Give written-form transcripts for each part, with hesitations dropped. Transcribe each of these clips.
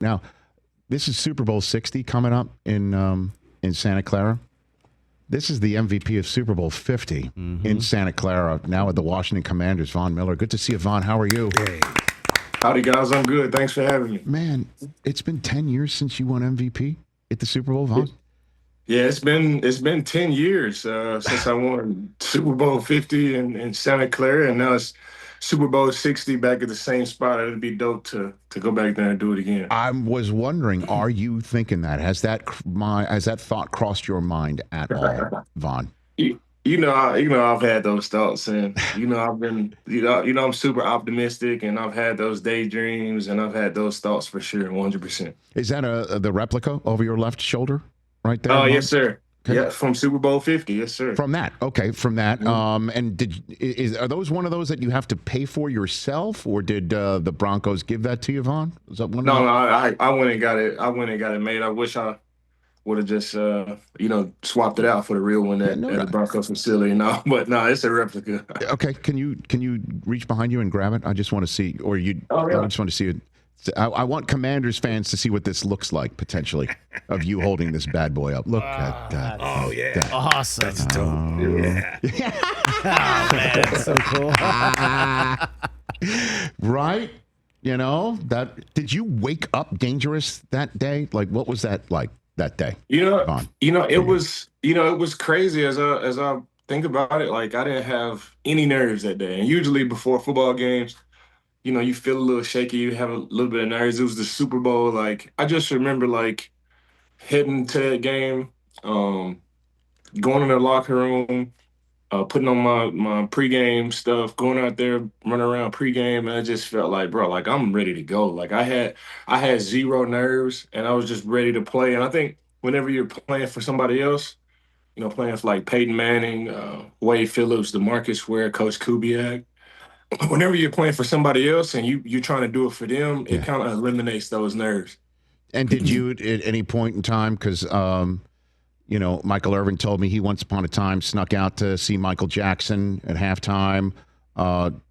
Now, this is Super Bowl 60 coming up in Santa Clara. This is the MVP of Super Bowl 50 in Santa Clara, now at the Washington Commanders, Von Miller. Good to see you, Von. How are you? Hey. Howdy, guys. I'm good. Thanks for having me. Man, it's been 10 years since you won MVP at the Super Bowl, Von. Yeah, it's been 10 years since I won Super Bowl 50 in Santa Clara, and now it's Super Bowl 60 back at the same spot. It'd be dope to go back there and do it again. I was wondering, are you thinking that? Has that thought crossed your mind at all, Von? I've had those thoughts, and I've been, I'm super optimistic, and I've had those daydreams, and I've had those thoughts for sure, 100%. Is that the replica over your left shoulder, right there? Oh, yes, sir. Okay. Yeah, from Super Bowl 50, yes, sir. From that, okay, from that. And are those one of those that you have to pay for yourself, or did the Broncos give that to you, Von? Is that one? No, I went and got it. I went and got it made. I wish I would have just swapped it out for the real one at the Broncos facility. No, but no, it's a replica. Okay, can you reach behind you and grab it? I just want to see, or you. Oh, yeah. I just want to see it. I want Commanders fans to see what this looks like, potentially, of you holding this bad boy up. Look at that. Oh, yeah. That. Awesome. That's dope. Yeah. Oh, man, that's so cool. Right? Did you wake up dangerous that day? Like, what was that like that day? It was crazy as I think about it. Like, I didn't have any nerves that day. And usually before football games, you feel a little shaky, you have a little bit of nerves. It was the Super Bowl. Like, I just remember, like, heading to that game, going in the locker room, putting on my pregame stuff, going out there, running around pregame, and I just felt like, bro, like, I'm ready to go. Like, I had zero nerves, and I was just ready to play. And I think whenever you're playing for somebody else, playing for, like, Peyton Manning, Wade Phillips, DeMarcus Ware, Coach Kubiak, whenever you're playing for somebody else and you're trying to do it for them, it kind of eliminates those nerves. And did you at any point in time, because Michael Irvin told me he once upon a time snuck out to see Michael Jackson at halftime.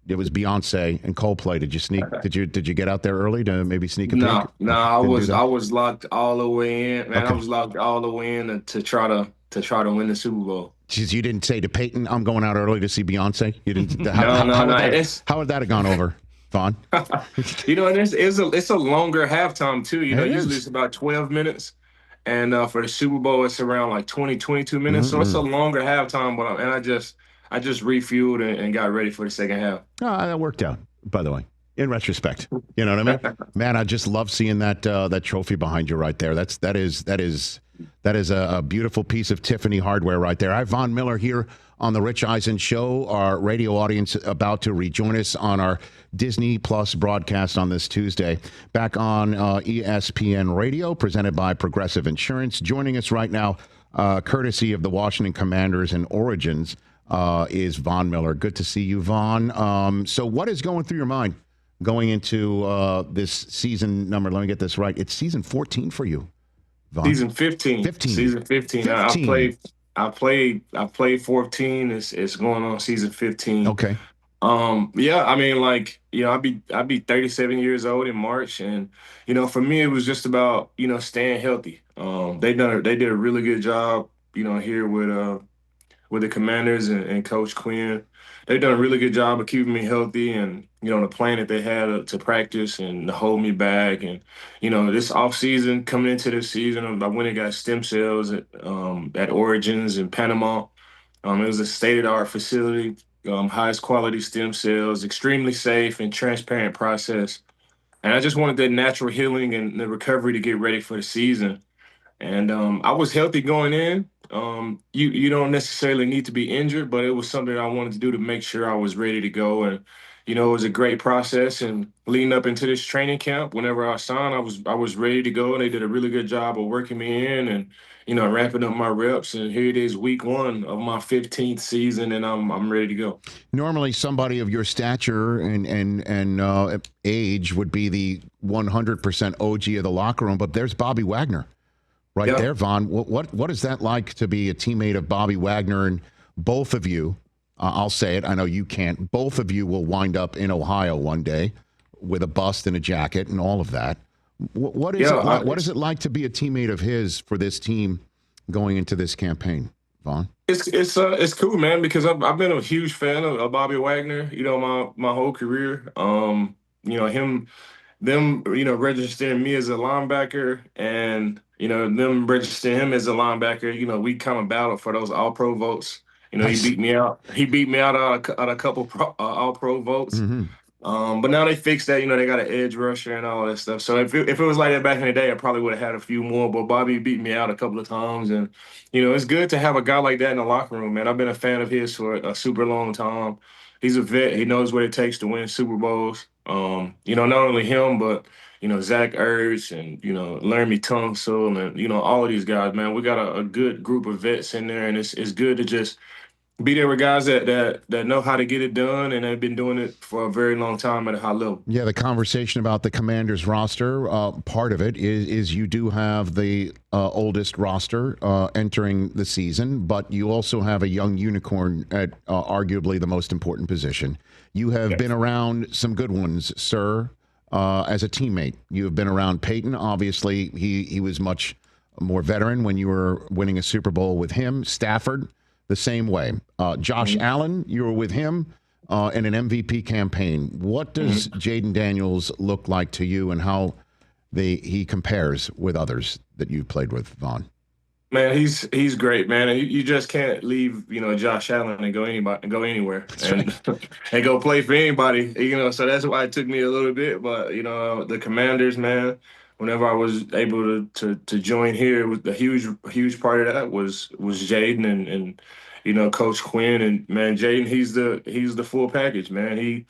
It was Beyonce and Coldplay. Did you sneak? Did you get out there early to maybe sneak a peek? No, I was locked all the way in, man. Okay. I was locked all the way in to try to win the Super Bowl. Jeez, you didn't say to Peyton, "I'm going out early to see Beyonce." You didn't. No. How would that have gone over, Vaughn? And it's a longer halftime too. Usually it's about 12 minutes, and for the Super Bowl it's around like 22 minutes. Mm-hmm. So it's a longer halftime. But I just refueled and got ready for the second half. Oh, that worked out, by the way. In retrospect, you know what I mean? Man, I just love seeing that trophy behind you right there. That is a beautiful piece of Tiffany hardware right there. I have Von Miller here on the Rich Eisen Show. Our radio audience about to rejoin us on our Disney Plus broadcast on this Tuesday. Back on ESPN Radio, presented by Progressive Insurance. Joining us right now, courtesy of the Washington Commanders and Auragens, is Von Miller. Good to see you, Von. So what is going through your mind going into this season number? Let me get this right. It's season 14 for you. Von. Season 15. Season 15. I played 14. It's going on season 15. Okay. Yeah, I mean, like, I'll be 37 years old in March, and for me it was just about staying healthy. They did a really good job, here with the Commanders and Coach Quinn. They've done a really good job of keeping me healthy, and the plan that they had to practice and to hold me back. And this off season, coming into this season, I went and got stem cells at Auragens in Panama. It was a state-of-the-art facility, highest quality stem cells, extremely safe and transparent process. And I just wanted that natural healing and the recovery to get ready for the season. And I was healthy going in. You don't necessarily need to be injured, but it was something I wanted to do to make sure I was ready to go. And it was a great process. And leading up into this training camp, whenever I signed, I was ready to go. And they did a really good job of working me in and ramping up my reps. And here it is, week 1 of my 15th season, and I'm ready to go. Normally, somebody of your stature and age would be the 100% OG of the locker room, but there's Bobby Wagner. Right there, Von. What is that like to be a teammate of Bobby Wagner? And both of you, I'll say it, I know you can't, both of you will wind up in Ohio one day with a bust and a jacket and all of that. What is Yeah, it like? What is it like to be a teammate of his for this team going into this campaign, Vaughn? it's cool, man, because I've been a huge fan of Bobby Wagner. You know, my whole career. You know them registering me as a linebacker, and them registering him as a linebacker. You know, we kind of battled for those All Pro votes. You know, he Nice. beat me out. He beat me out on a couple All Pro votes. Mm-hmm. But now they fixed that. You know, they got an edge rusher and all that stuff. So if it was like that back in the day, I probably would have had a few more. But Bobby beat me out a couple of times, and it's good to have a guy like that in the locker room, man. I've been a fan of his for a super long time. He's a vet. He knows what it takes to win Super Bowls. Not only him, but Zach Ertz and Laramie Tunsil and all of these guys, man. We got a good group of vets in there, and it's good to just be there with guys that know how to get it done and have been doing it for a very long time at a high level. Yeah, the conversation about the Commanders roster, part of it is you do have the oldest roster entering the season, but you also have a young unicorn at arguably the most important position. You have been around some good ones, sir, as a teammate. You have been around Peyton. Obviously, he was much more veteran when you were winning a Super Bowl with him. Stafford, the same way. Josh Allen, you were with him in an MVP campaign. What does Jayden Daniels look like to you, and how he compares with others that you've played with, Vaughn? Man, he's great, man. And you just can't leave, Josh Allen and go anywhere and and go play for anybody, So that's why it took me a little bit. But the Commanders, man. Whenever I was able to join here, with the huge part of that was Jayden and Coach Quinn, and man, Jayden, he's the full package, man. He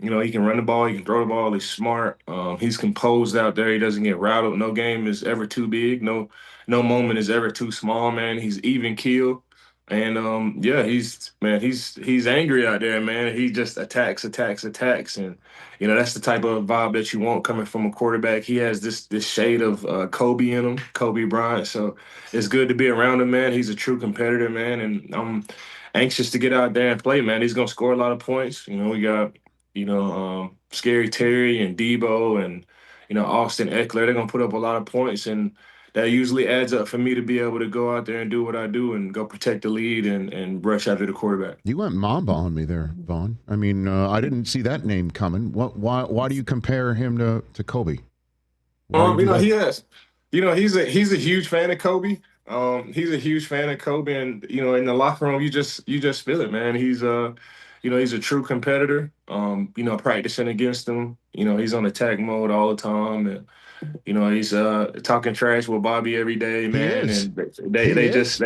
can run the ball, he can throw the ball, he's smart. He's composed out there. He doesn't get rattled. No game is ever too big. No moment is ever too small, man. He's even keel. And yeah, he's angry out there, man. He just attacks. And that's the type of vibe that you want coming from a quarterback. He has this shade of Kobe in him, Kobe Bryant. So it's good to be around him, man. He's a true competitor, man. And I'm anxious to get out there and play, man. He's gonna score a lot of points. We got Scary Terry and Debo and Austin Eckler. They're gonna put up a lot of points, and that usually adds up for me to be able to go out there and do what I do and go protect the lead and rush after the quarterback. You went Mamba on me there, Vaughn. I mean, I didn't see that name coming. Why do you compare him to Kobe? He has, he's a huge fan of Kobe. He's a huge fan of Kobe, and in the locker room, you just feel it, man. He's a true competitor. Practicing against him, he's on attack mode all the time, and he's talking trash with Bobby every day, man. And they just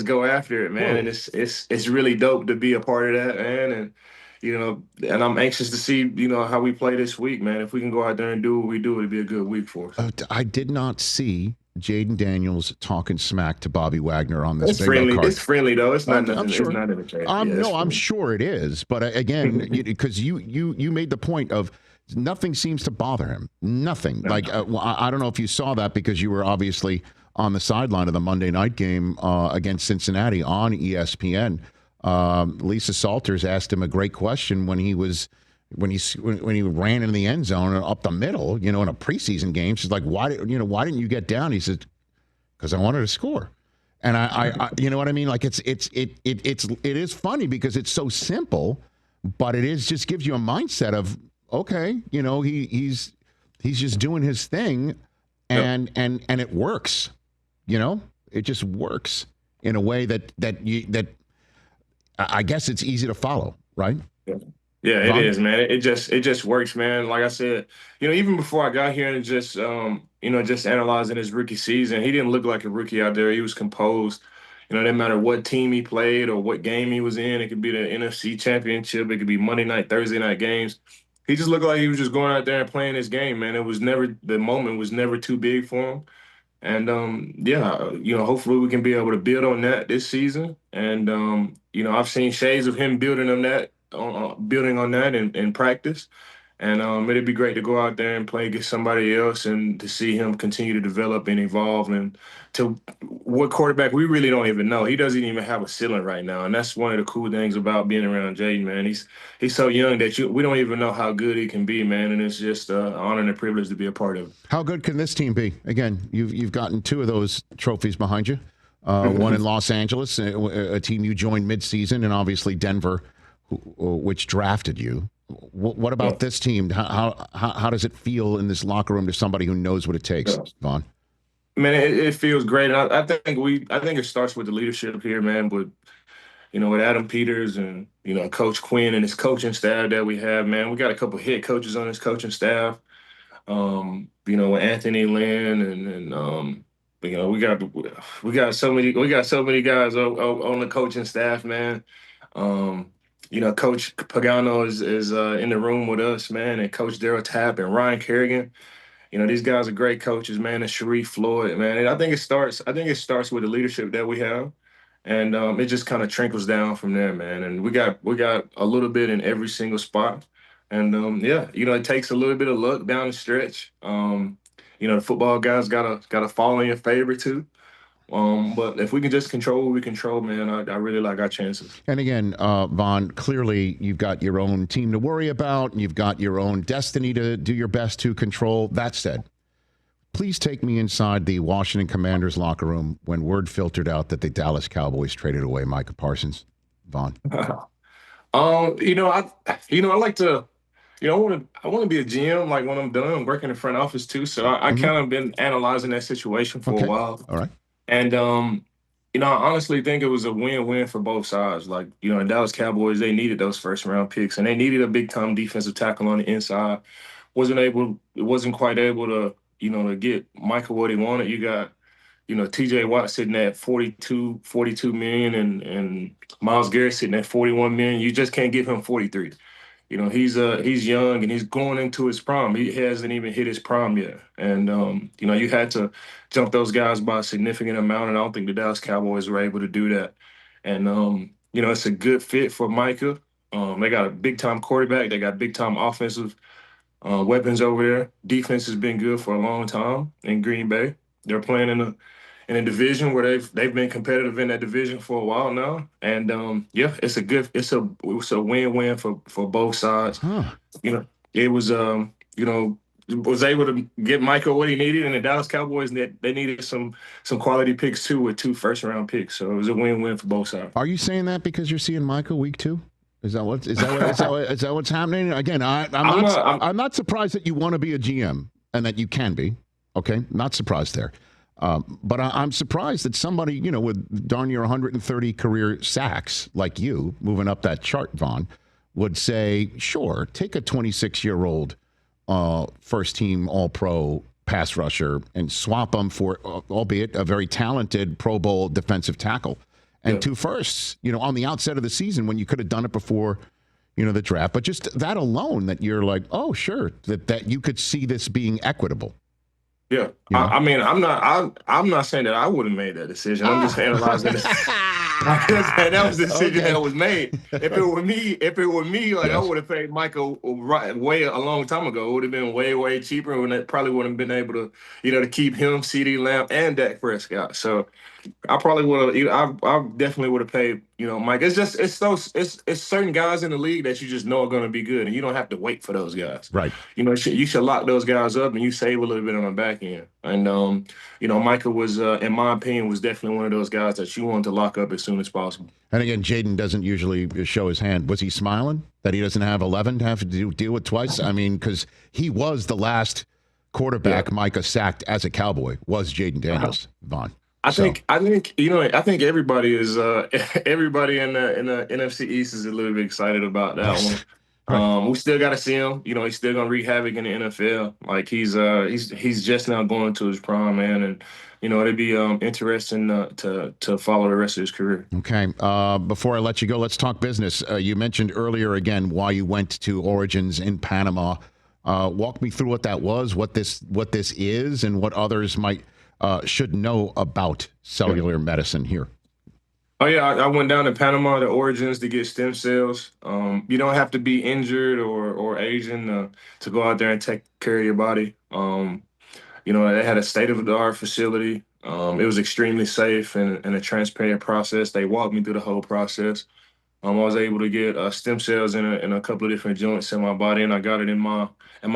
go after it, man. Whoa. And it's really dope to be a part of that, man. And and I'm anxious to see how we play this week, man. If we can go out there and do what we do, it'd be a good week for us. I did not see Jayden Daniels talking smack to Bobby Wagner on this. It's friendly. Card. It's friendly though. It's not. I'm sure. It's not in the trade. I'm sure it is. But again, because you made the point of nothing seems to bother him. Nothing. Like I don't know if you saw that because you were obviously on the sideline of the Monday night game against Cincinnati on ESPN. Lisa Salters asked him a great question when he ran in the end zone and up the middle, in a preseason game. She's like, why didn't you get down? He said, because I wanted to score. And I you know what I mean? Like it is funny because it's so simple, but it is just gives you a mindset of, okay, he's just doing his thing and it works. It just works in a way that I guess it's easy to follow, right? Yeah, it is, man. It just works, man. Like I said, even before I got here and just just analyzing his rookie season, he didn't look like a rookie out there. He was composed. It didn't matter what team he played or what game he was in. It could be the NFC Championship. It could be Monday night, Thursday night games. He just looked like he was just going out there and playing his game, man. The moment was never too big for him. And hopefully we can be able to build on that this season. And I've seen shades of him building on that in practice. And it'd be great to go out there and play against somebody else and to see him continue to develop and evolve and to what quarterback, we really don't even know. He doesn't even have a ceiling right now, and that's one of the cool things about being around Jayden, man. He's so young that we don't even know how good he can be, man, and it's just an honor and a privilege to be a part of it. How good can this team be? Again, you've gotten 2 of those trophies behind you. One in Los Angeles, a team you joined midseason, and obviously Denver, which drafted you. What about this team? How does it feel in this locker room to somebody who knows what it takes, Vaughn? Man, it feels great. And I think it starts with the leadership here, man. With with Adam Peters and Coach Quinn and his coaching staff that we have, man. We got a couple head coaches on his coaching staff. With Anthony Lynn and we got so many guys on the coaching staff, man. Coach Pagano is in the room with us, man, and Coach Darryl Tapp and Ryan Kerrigan. These guys are great coaches, man, and Sharif Floyd, man. And I think it starts with the leadership that we have. And it just kind of trickles down from there, man. And we got a little bit in every single spot. And it takes a little bit of luck down the stretch. The football guys gotta fall in your favor too. But if we can just control what we control, man, I really like our chances. And again, Vaughn, clearly you've got your own team to worry about, and you've got your own destiny to do your best to control. That said, please take me inside the Washington Commanders locker room when word filtered out that the Dallas Cowboys traded away Micah Parsons. Vaughn. I like to, I want to be a GM like when I'm done. I'm working in the front office too, so I kind of been analyzing that situation for a while. All right. And I honestly think it was a win-win for both sides. Like, the Dallas Cowboys, they needed those first-round picks, and they needed a big-time defensive tackle on the inside. Wasn't quite able to, to get Michael what he wanted. You got, TJ Watt sitting at 42 million and Myles Garrett sitting at 41 million. You just can't give him 43. He's young and he's going into his prime. He hasn't even hit his prime yet. And you had to jump those guys by a significant amount, and I don't think the Dallas Cowboys were able to do that. And it's a good fit for Micah. They got a big-time quarterback. They got big-time offensive weapons over there. Defense has been good for a long time in Green Bay. They're playing in a division where they've been competitive in that division for a while now. And it's a win-win for both sides. It was was able to get Michael what he needed, and the Dallas Cowboys they needed some quality picks too with 2 first-round picks. So it was a win-win for both sides. Are you saying that because you're seeing Michael week 2? Is that what's happening? Again, I'm not surprised that you want to be a GM and that you can be. Okay, not surprised there. But I'm surprised that somebody, with darn near 130 career sacks like you, moving up that chart, Vaughn, would say, sure, take a 26-year-old first-team All-Pro pass rusher and swap them for, albeit a very talented Pro Bowl defensive tackle, and 2 firsts, on the outset of the season when you could have done it before, the draft. But just that alone, that you're like, oh, sure, that you could see this being equitable. Yeah, I mean, I'm not saying that I would have made that decision. I'm just analyzing it. That was the decision that was made. If it were me, like, I would have paid Michael way a long time ago. It would have been way cheaper, and it probably wouldn't have been able to, to keep him, CeeDee Lamb, and Dak Prescott. So I probably would have. I definitely would have paid. Mike. It's certain guys in the league that you just know are going to be good, and you don't have to wait for those guys. Right. You should lock those guys up, and you save a little bit on the back end. And Micah was, in my opinion, was definitely one of those guys that you want to lock up as soon as possible. And again, Jayden doesn't usually show his hand. Was he smiling that he doesn't have 11 to have to deal with twice? I mean, because he was the last quarterback Micah sacked as a Cowboy was Jayden Daniels, Vaughn. I think everybody is everybody in the NFC East is a little bit excited about that one. Right. We still got to see him. He's still gonna wreak havoc in the NFL. Like he's just now going to his prime, man, and it'd be interesting to follow the rest of his career. Okay. Before I let you go, let's talk business. You mentioned earlier again why you went to Auragens in Panama. Walk me through what that was, what this is, and what others might. Should know about cellular medicine here. Oh, yeah, I went down to Panama to Auragens to get stem cells. You don't have to be injured or Asian to go out there and take care of your body. They had a state-of-the-art facility. It was extremely safe and a transparent process. They walked me through the whole process. I was able to get stem cells in a couple of different joints in my body, and I got it in my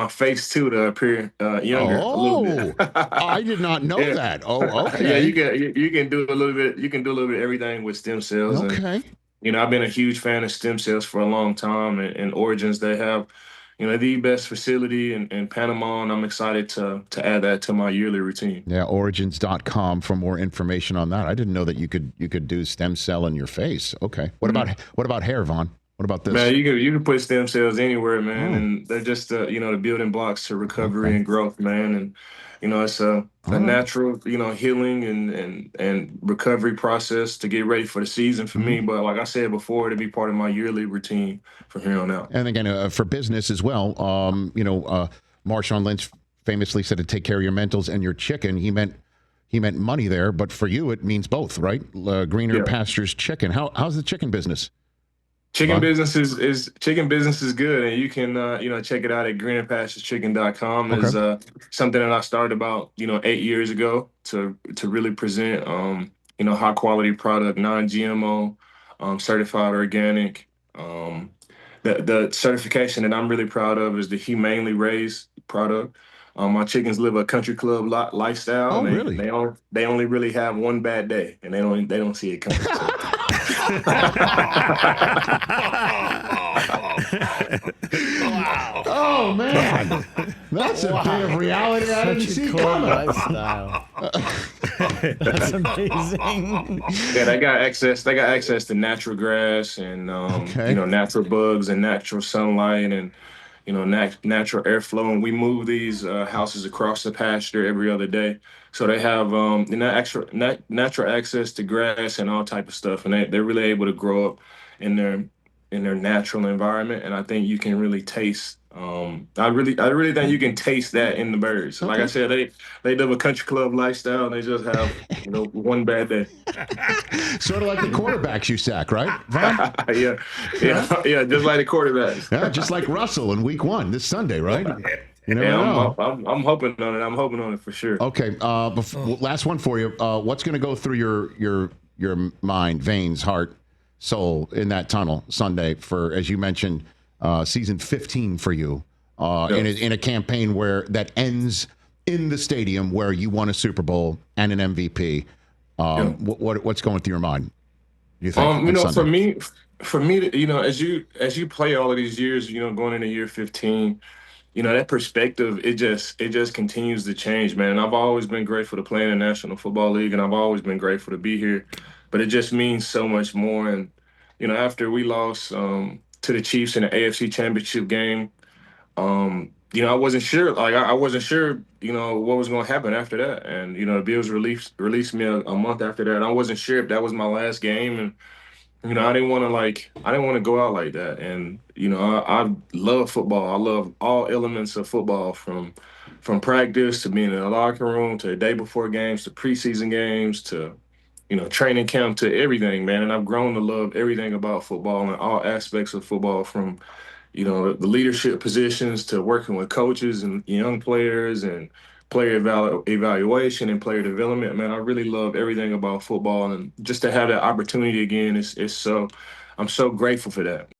face too to appear younger a little bit. Oh, I did not know Yeah, that. Oh, yeah, okay. you can do a little bit. You can do a little bit of everything with stem cells, and Okay. I've been a huge fan of stem cells for a long time. And Origins, they have the best facility in Panama, and I'm excited to add that to my yearly routine. Yeah, Auragens.com for more information on that. I didn't know that you could do stem cell in your face. Okay. What about hair, Vaughn? What about this? Man, you can put stem cells anywhere, man, Oh, and they're just the building blocks to recovery okay. and growth, man. And it's All a right. natural healing and recovery process to get ready for the season for Mhm. me. But like I said before, to be part of my yearly routine from here on out. And again, for business as well, Marshawn Lynch famously said to take care of your mentals and your chicken. He meant money there, but for you, it means both, right? Greener Yeah. pastures chicken. How's the chicken business? Chicken Vaughn? business is good, and you can check it out at greenerpastureschicken.com. Okay. Is something that I started about 8 years ago to really present high quality product, non-GMO, certified organic. The certification that I'm really proud of is the humanely raised product. My chickens live a country club lifestyle, Oh, and really? they only really have one bad day, and they don't see it coming. So. Wow. Oh man, that's a bit of reality I didn't Such a see cool coming. lifestyle. That's amazing. Yeah, they got access. They got access to natural grass and Okay. natural bugs and natural sunlight and natural airflow. And we move these houses across the pasture every other day, so they have natural access to grass and all type of stuff, and they're really able to grow up in their natural environment. And I think you can really taste. I really think you can taste that in the birds. Like I Okay. said, they live a country club lifestyle, and they just have one bad day. Sort of like the quarterbacks you sack, right, Vaughn? Yeah, just like the quarterbacks. Yeah, just like Russell in Week 1 this Sunday, right? You never Yeah, know. I'm hoping on it. I'm hoping on it for sure. Okay. Last one for you. What's going to go through your mind, veins, heart, soul in that tunnel Sunday for, as you mentioned, season 15 for you in a campaign that ends in the stadium where you won a Super Bowl and an MVP. What's going through your mind? You think on Sunday? For me, as you play all of these years, going into year 15, that perspective, it just continues to change, man. And I've always been grateful to play in the National Football League, and I've always been grateful to be here. But it just means so much more. And after we lost to the Chiefs in the AFC Championship game, I wasn't sure. Like I wasn't sure, what was going to happen after that. And the Bills released me a month after that. And I wasn't sure if that was my last game. And I didn't want to go out like that. And I love football. I love all elements of football, from practice to being in the locker room to the day before games to preseason games to training camp to everything, man. And I've grown to love everything about football and all aspects of football, from the leadership positions to working with coaches and young players and player evaluation and player development. Man, I really love everything about football, and just to have that opportunity again is so. I'm so grateful for that.